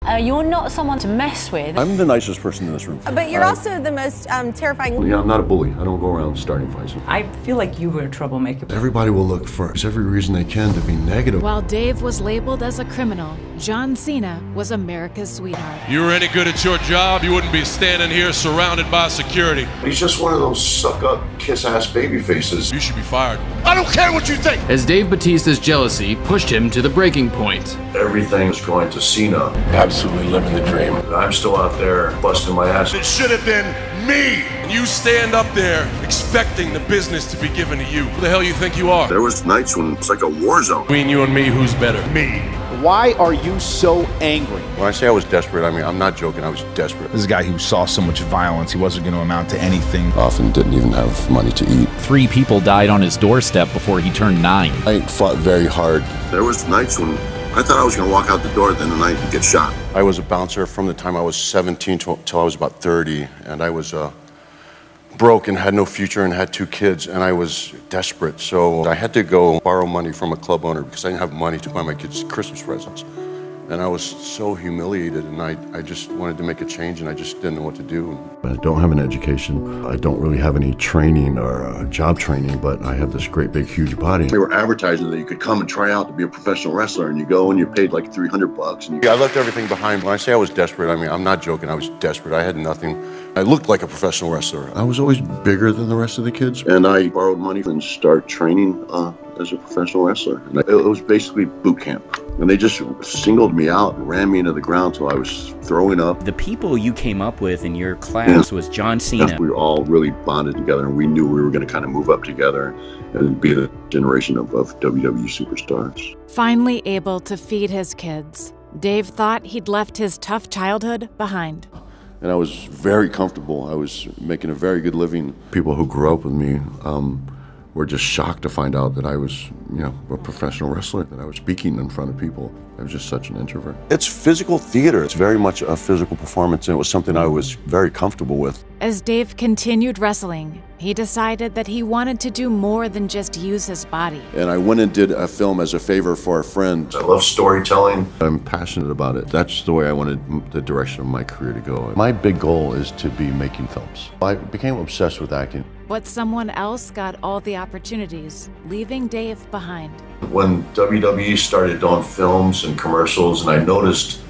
You're not someone to mess with. I'm the nicest person in this room. But you're also the most terrifying. Yeah, I'm not a bully. I don't go around starting fights. I feel like you were a troublemaker. Everybody will look for every reason they can to be negative. While Dave was labeled as a criminal, John Cena was America's sweetheart. You were any good at your job, you wouldn't be standing here surrounded by security. He's just one of those suck-up, kiss-ass baby faces. You should be fired. I don't care what you think! As Dave Bautista's jealousy pushed him to the breaking point. Everything's going to Cena. Absolutely living the dream. I'm still out there busting my ass. It should have been me! And you stand up there expecting the business to be given to you. Who the hell you think you are? There was nights when it's like a war zone. Between you and me, who's better? Me. Why are you so angry? When I say I was desperate, I mean, I'm not joking, I was desperate. This is a guy who saw so much violence, he wasn't going to amount to anything. Often didn't even have money to eat. 3 people died on his doorstep before he turned 9. I fought very hard. There was nights when I thought I was going to walk out the door at the end of the night and get shot. I was a bouncer from the time I was 17 till I was about 30, and I was broke and had no future and had 2 kids, and I was desperate. So I had to go borrow money from a club owner because I didn't have money to buy my kids Christmas presents. And I was so humiliated, and I just wanted to make a change, and I just didn't know what to do. I don't have an education. I don't really have any training or job training, but I have this great big huge body. They were advertising that you could come and try out to be a professional wrestler, and you go and you're paid like $300. And I left everything behind. When I say I was desperate, I mean, I'm not joking, I was desperate. I had nothing. I looked like a professional wrestler. I was always bigger than the rest of the kids, and I borrowed money and started training as a professional wrestler. And it was basically boot camp. And they just singled me out and ran me into the ground till I was throwing up. The people you came up with in your class was John Cena. We were all really bonded together, and we knew we were going to kind of move up together and be the generation of WWE superstars. Finally able to feed his kids, Dave thought he'd left his tough childhood behind. And I was very comfortable. I was making a very good living. People who grew up with me were just shocked to find out that I was, a professional wrestler, that I was speaking in front of people. I was just such an introvert. It's physical theater. It's very much a physical performance, and it was something I was very comfortable with. As Dave continued wrestling, he decided that he wanted to do more than just use his body. And I went and did a film as a favor for a friend. I love storytelling. I'm passionate about it. That's the way I wanted the direction of my career to go. My big goal is to be making films. I became obsessed with acting. But someone else got all the opportunities, leaving Dave behind. When WWE started doing films and commercials, and I noticed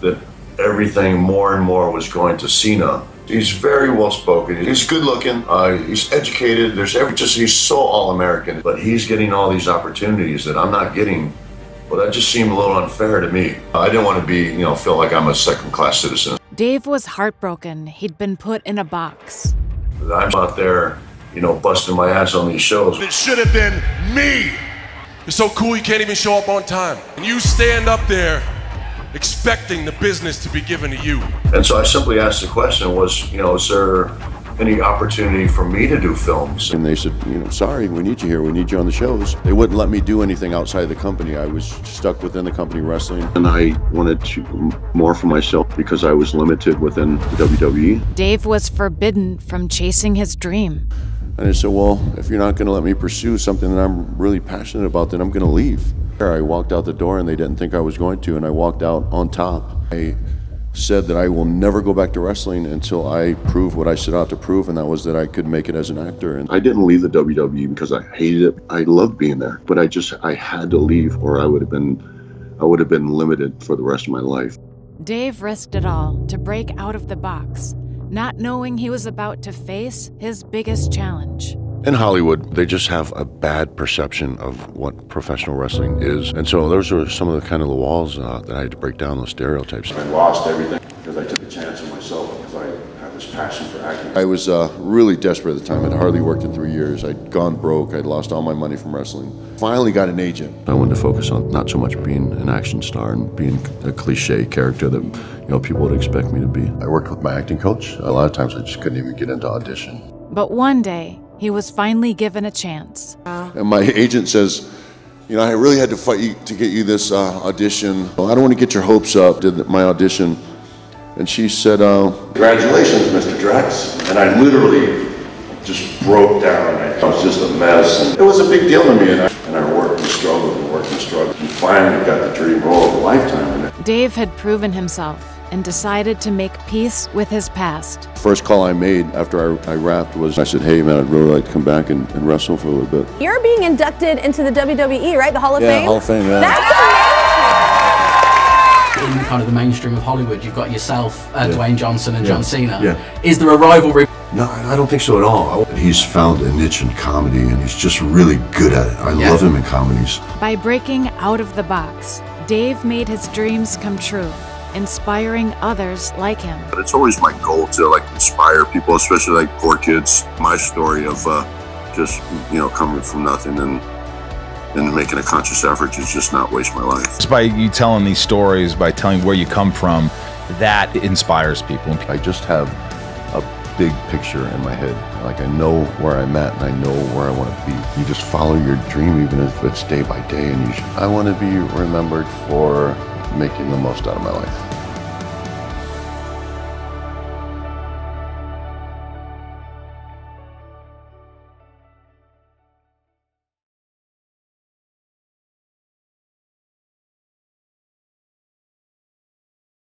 that everything more and more was going to Cena. He's very well spoken. He's good looking. He's educated. He's so all-American. But he's getting all these opportunities that I'm not getting. Well, that just seemed a little unfair to me. I didn't want to be, feel like I'm a second-class citizen. Dave was heartbroken. He'd been put in a box. I'm out there, busting my ass on these shows. It should have been me! You're so cool you can't even show up on time. And you stand up there expecting the business to be given to you. And so I simply asked the question is there any opportunity for me to do films? And they said, sorry, we need you here. We need you on the shows. They wouldn't let me do anything outside the company. I was stuck within the company wrestling. And I wanted more for myself because I was limited within the WWE. Dave was forbidden from chasing his dream. And I said, well, if you're not going to let me pursue something that I'm really passionate about, then I'm going to leave. I walked out the door and they didn't think I was going to, and I walked out on top. I said that I will never go back to wrestling until I prove what I set out to prove, and that was that I could make it as an actor. And I didn't leave the WWE because I hated it. I loved being there, but I had to leave, or I would have been limited for the rest of my life. Dave risked it all to break out of the box, not knowing he was about to face his biggest challenge. In Hollywood, they just have a bad perception of what professional wrestling is. And so those are some of the kind of the walls that I had to break down, those stereotypes. I lost everything because I took a chance on myself because I have this passion for acting. I was really desperate at the time. I'd hardly worked in 3 years. I'd gone broke. I'd lost all my money from wrestling. Finally got an agent. I wanted to focus on not so much being an action star and being a cliche character that people would expect me to be. I worked with my acting coach. A lot of times I just couldn't even get into audition. But one day, he was finally given a chance. And my agent says, I really had to fight you to get you this audition. Well, I don't want to get your hopes up. Did my audition. And she said, congratulations, Mr. Drax. And I literally just broke down. I was just a mess. And it was a big deal to me. And I worked and struggled and worked and struggled. And finally got the dream role of a lifetime in it. Dave had proven himself and decided to make peace with his past. First call I made after I rapped was, I said, hey man, I'd really like to come back and wrestle for a little bit. You're being inducted into the WWE, right? The Hall of Fame? Yeah, Hall of Fame, yeah. That's amazing! In kind of the mainstream of Hollywood, you've got yourself, Dwayne Johnson and John Cena. Yeah. Is there a rivalry? No, I don't think so at all. He's found a niche in comedy and he's just really good at it. I love him in comedies. By breaking out of the box, Dave made his dreams come true, inspiring others like him. But it's always my goal to inspire people, especially poor kids. My story of just coming from nothing and making a conscious effort to just not waste my life. Just by you telling these stories, by telling where you come from, that inspires people. I just have a big picture in my head. I know where I'm at and I know where I want to be. You just follow your dream even if it's day by day, and I want to be remembered for making the most out of my life.